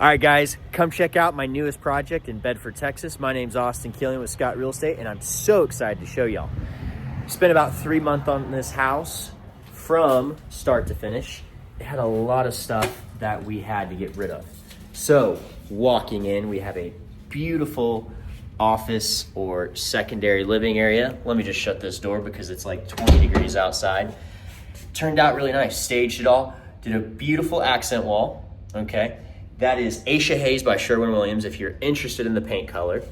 All right, guys, come check out my newest project in Bedford, Texas. My name's Killian with Scott Real Estate, and I'm so excited to show y'all. Spent about 3 months on this house from start to finish. It had a lot of stuff that we had to get rid of. So walking in, we have a beautiful office or secondary living area. Let me just shut this door because it's like 20 degrees outside. Turned out really nice. Staged it all. Did a beautiful accent wall, okay? That is Aisha Hayes by Sherwin-Williams if you're interested in the paint color.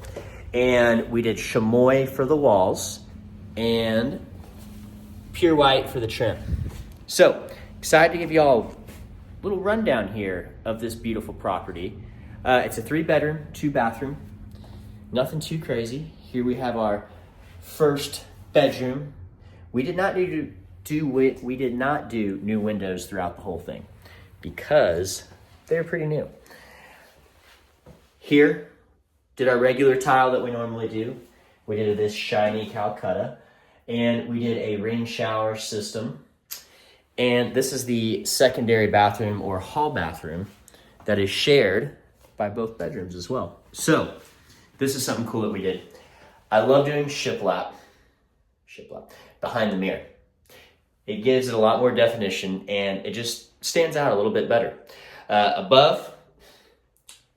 And we did chamois for the walls and pure white for the trim. So excited to give y'all a little rundown here of this beautiful property. It's a 3-bedroom, 2-bathroom, nothing too crazy. Here we have our first bedroom. We did not do new windows throughout the whole thing because they're pretty new. Here, did our regular tile that we normally do. We did this shiny Calcutta, and we did a rain shower system. And this is the secondary bathroom or hall bathroom that is shared by both bedrooms as well. So this is something cool that we did. I love doing shiplap behind the mirror. It gives it a lot more definition and it just stands out a little bit better. Above,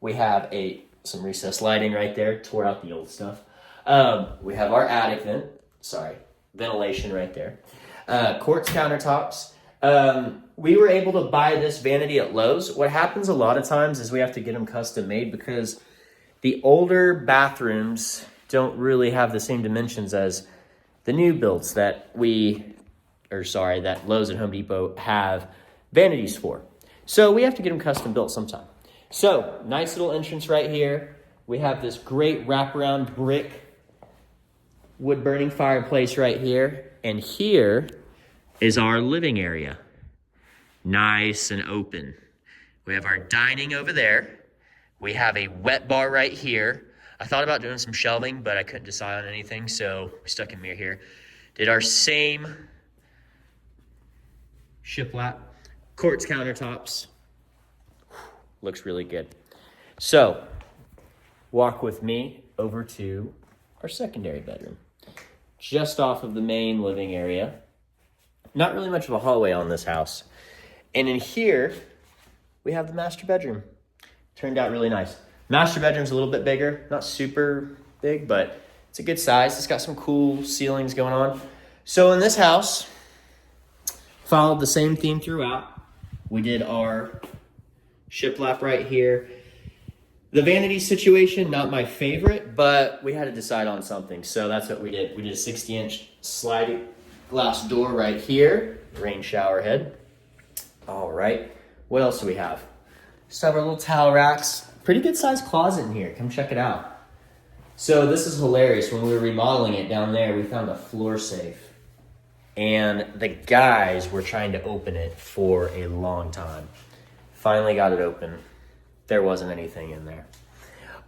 we have some recessed lighting right there, tore out the old stuff. We have our attic ventilation right there. Quartz countertops. We were able to buy this vanity at Lowe's. What happens a lot of times is we have to get them custom made because the older bathrooms don't really have the same dimensions as the new builds that that Lowe's and Home Depot have vanities for. So we have to get them custom built sometime. So nice little entrance right here. We have this great wraparound brick wood burning fireplace right here. And here is our living area. Nice and open. We have our dining over there. We have a wet bar right here. I thought about doing some shelving, but I couldn't decide on anything, so we stuck a mirror here. Did our same shiplap, quartz countertops. Looks really good. So, walk with me over to our secondary bedroom. Just off of the main living area. Not really much of a hallway on this house. And in here, we have the master bedroom. Turned out really nice. Master bedroom's a little bit bigger, not super big, but it's a good size. It's got some cool ceilings going on. So in this house, followed the same theme throughout. We did our shiplap right here. The vanity situation, not my favorite, but we had to decide on something. So that's what we did. We did a 60-inch sliding glass door right here. Rain shower head. All right. What else do we have? Several little towel racks. Pretty good sized closet in here. Come check it out. So this is hilarious. When we were remodeling it down there, we found a floor safe. And the guys were trying to open it for a long time. Finally got it open. There wasn't anything in there.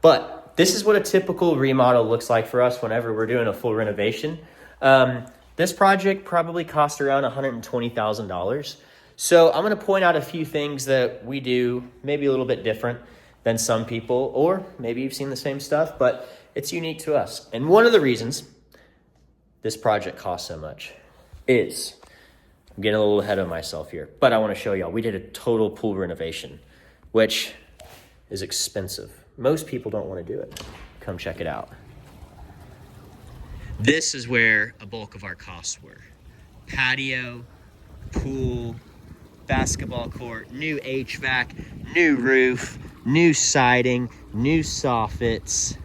But this is what a typical remodel looks like for us whenever we're doing a full renovation. This project probably cost around $120,000. So I'm going to point out a few things that we do maybe a little bit different than some people, or maybe you've seen the same stuff, but it's unique to us. And one of the reasons this project costs so much is, I'm getting a little ahead of myself here, but I want to show y'all, we did a total pool renovation, which is expensive. Most people don't want to do it. Come check it out. This is where a bulk of our costs were. Patio, pool, basketball court, new HVAC, new roof, new siding, new soffits,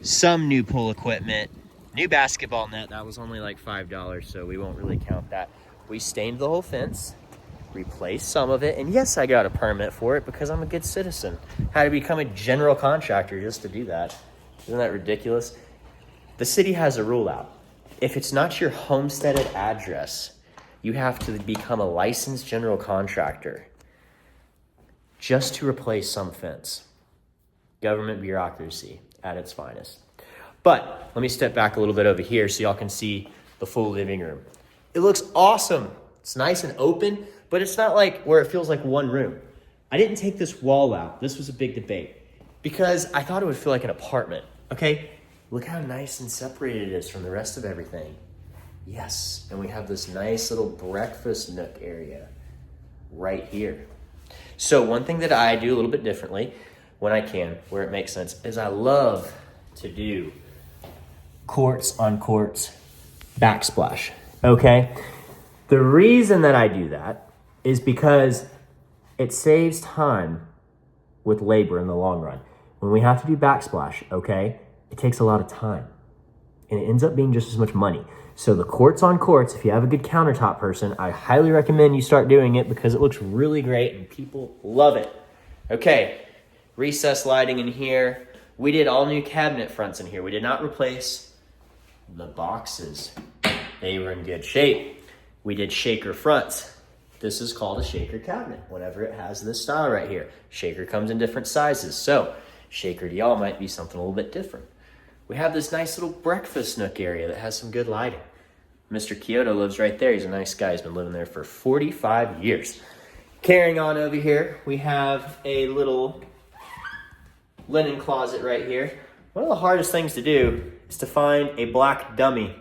some new pool equipment, new basketball net. That was only like $5, so we won't really count that. We stained the whole fence, replaced some of it, and yes, I got a permit for it because I'm a good citizen. Had to become a general contractor just to do that. Isn't that ridiculous? The city has a rule out. If it's not your homesteaded address, you have to become a licensed general contractor just to replace some fence. Government bureaucracy at its finest. But let me step back a little bit over here so y'all can see the full living room. It looks awesome. It's nice and open, but it's not like where it feels like one room. I didn't take this wall out. This was a big debate because I thought it would feel like an apartment. Okay, look how nice and separated it is from the rest of everything. Yes, and we have this nice little breakfast nook area right here. So one thing that I do a little bit differently when I can, where it makes sense, is I love to do quartz on quartz backsplash, okay? The reason that I do that is because it saves time with labor in the long run. When we have to do backsplash, okay, it takes a lot of time and it ends up being just as much money. So the quartz on quartz, if you have a good countertop person, I highly recommend you start doing it because it looks really great and people love it. Okay, recessed lighting in here. We did all new cabinet fronts in here. We did not replace the boxes. They were in good shape. We did shaker fronts. This is called a shaker cabinet whenever it has this style right here. Shaker comes in different sizes. So shaker to y'all might be something a little bit different. We have this nice little breakfast nook area that has some good lighting. Mr. Kyoto lives right there. He's a nice guy. He's been living there for 45 years. Carrying on over here, we have a little linen closet right here. One of the hardest things to do is to find a black dummy.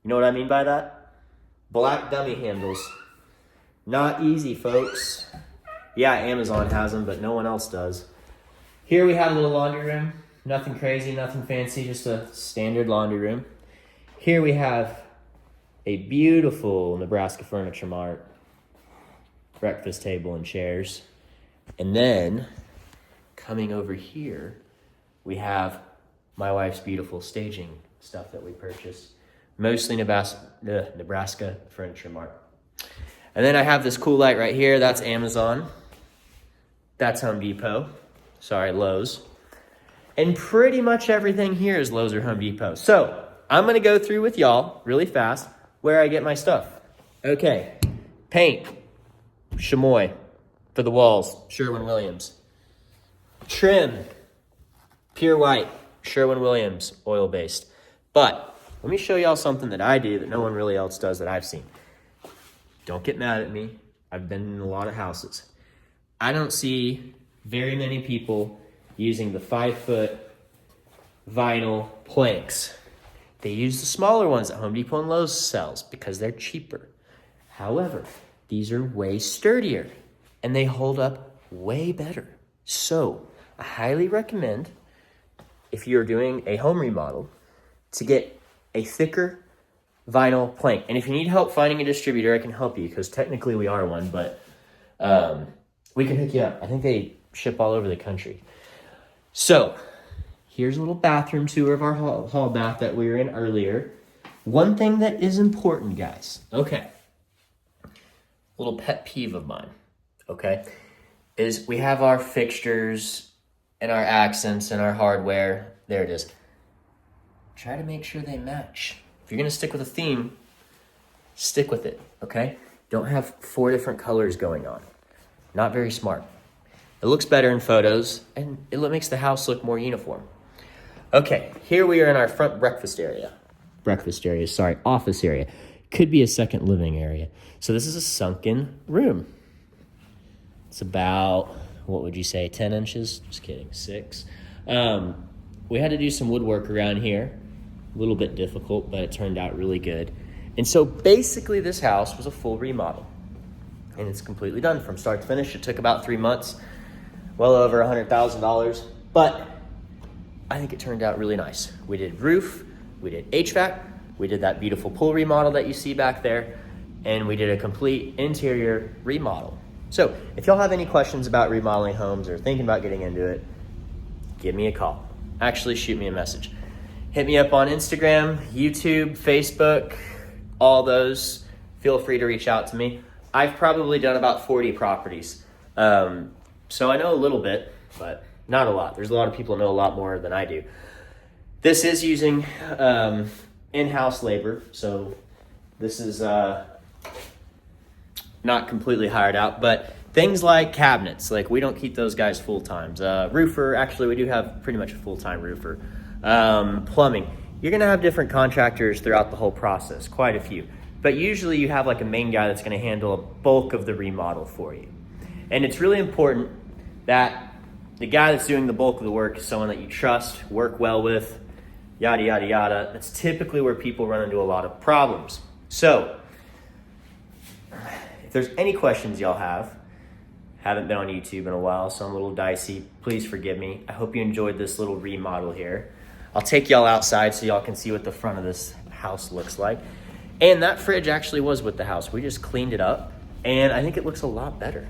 You know what I mean by that? Black dummy handles. Not easy, folks. Yeah, Amazon has them, but no one else does. Here we have a little laundry room. Nothing crazy, nothing fancy, just a standard laundry room. Here we have a beautiful Nebraska Furniture Mart breakfast table and chairs. And then coming over here, we have my wife's beautiful staging stuff that we purchased. Mostly Nebraska Furniture Mart. And then I have this cool light right here. That's Amazon. That's Home Depot. Sorry, Lowe's. And pretty much everything here is Lowe's or Home Depot. So I'm going to go through with y'all really fast where I get my stuff. Okay, paint, chamois for the walls, Sherwin-Williams. Trim, pure white, Sherwin-Williams, oil-based. But let me show y'all something that I do that no one really else does that I've seen. Don't get mad at me. I've been in a lot of houses. I don't see very many people using the 5-foot vinyl planks. They use the smaller ones that Home Depot and Lowe's sells because they're cheaper. However, these are way sturdier and they hold up way better. So I highly recommend, if you're doing a home remodel, to get a thicker vinyl plank. And if you need help finding a distributor, I can help you because technically we are one, but we can hook you up. I think they ship all over the country. So here's a little bathroom tour of our hall bath that we were in earlier. One thing that is important, guys, okay, little pet peeve of mine, okay, is we have our fixtures and our accents and our hardware. There it is. Try to make sure they match. If you're going to stick with a theme, stick with it, okay? Don't have 4 different colors going on. Not very smart. It looks better in photos, and it makes the house look more uniform. Okay, here we are in our front office area. Could be a second living area. So this is a sunken room. It's about, what would you say, 10 inches? Just kidding, 6. We had to do some woodwork around here. A little bit difficult, but it turned out really good. And so basically this house was a full remodel. And it's completely done from start to finish. It took about 3 months, well over $100,000. But I think it turned out really nice. We did roof, we did HVAC, we did that beautiful pool remodel that you see back there, and we did a complete interior remodel. So if y'all have any questions about remodeling homes or thinking about getting into it, give me a call. Actually, shoot me a message. Hit me up on Instagram, YouTube, Facebook, all those. Feel free to reach out to me. I've probably done about 40 properties. So I know a little bit, but not a lot. There's a lot of people who know a lot more than I do. This is using in-house labor, so this is not completely hired out, but things like cabinets, like we don't keep those guys full-time. Roofer, actually we do have pretty much a full-time roofer. Plumbing, you're gonna have different contractors throughout the whole process, quite a few. But usually you have like a main guy that's gonna handle a bulk of the remodel for you. And it's really important that the guy that's doing the bulk of the work is someone that you trust, work well with, yada, yada, yada. That's typically where people run into a lot of problems. So, if there's any questions y'all have, haven't been on YouTube in a while, so I'm a little dicey. Please forgive me. I hope you enjoyed this little remodel here. I'll take y'all outside so y'all can see what the front of this house looks like. And that fridge actually was with the house. We just cleaned it up, and I think it looks a lot better.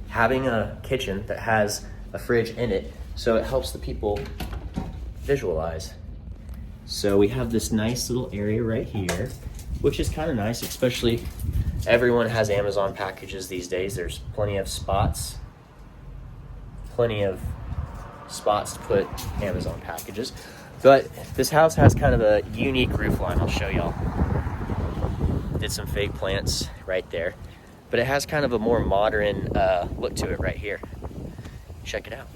Having a kitchen that has a fridge in it, so it helps the people visualize. So we have this nice little area right here, which is kind of nice, especially everyone has Amazon packages these days. There's plenty of spots to put Amazon packages. But this house has kind of a unique roof line. I'll show y'all. Did some fake plants right there. But it has kind of a more modern look to it right here. Check it out.